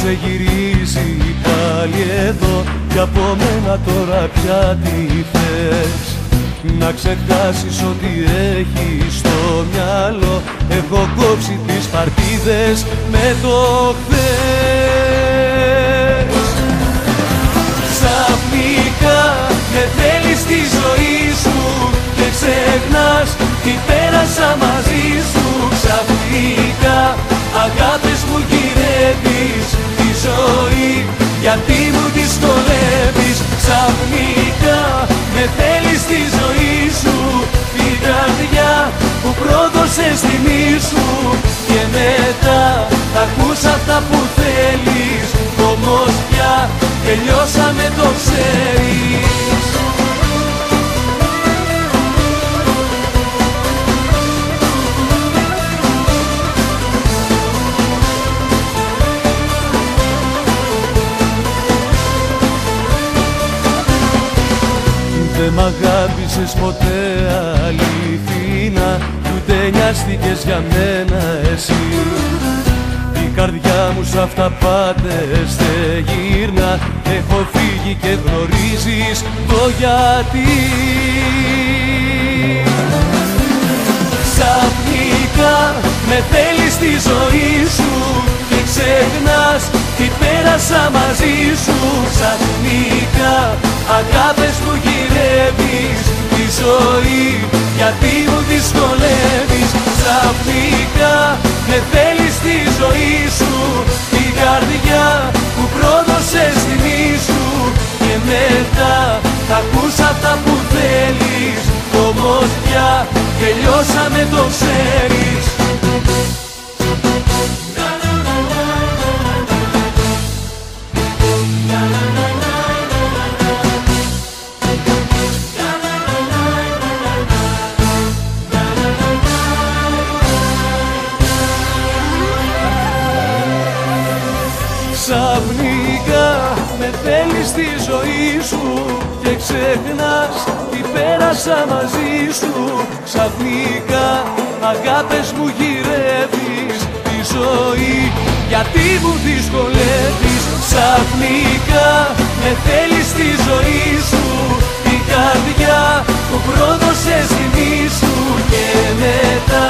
σε γυρίσει πάλι εδώ κι από μένα τώρα πια τι θες? Να ξεχάσεις ό,τι έχεις στο μυαλό. Έχω κόψει τις παρτίδες με το χθες. Ξαφνικά με θέλεις στη ζωή σου και ξεχνάς τι πέρασα μαζί σου. Ξαφνικά αγάπες μου γυρεύεις τη ζωή, γιατί μου δυσκολεύεις? Ξαφνικά με θέλεις στη ζωή σου, την καρδιά που πρόδωσες τιμή σου. Και μετά θα ακούς αυτά που θέλεις, όμως πια τελειώσαμε, το ξέρεις. Δεν μ' αγάπησες ποτέ αληθινά, ούτε νοιάστηκες για μένα εσύ. Η καρδιά μου σ' αυταπάτες δεν γύρνα. Έχω φύγει και γνωρίζεις το γιατί. Ξαφνικά με θέλεις στη ζωή σου και ξεχνάς τι πέρασα μαζί σου. Ξαφνικά αγάπες μου γυρεύεις τη ζωή, γιατί μου δυσκολεύεις? Ξαφνικά με θέλεις στη ζωή σου, την καρδιά που πρόδωσες τιμή σου. Και μετά θα ακούς αυτά που θέλεις, όμως πια τελειώσαμε, το ξέρεις. Ξαφνικά με θέλεις στη ζωή σου και ξεχνάς τι πέρασα μαζί σου. Ξαφνικά αγάπες μου γυρεύεις τη ζωή, γιατί μου δυσκολεύεις? Ξαφνικά με θέλεις στη ζωή σου, την καρδιά που πρόδωσες τιμή σου. Και μετά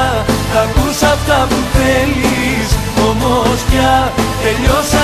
θα ακούς αυτά που θέλεις, όμως πια τελειώσα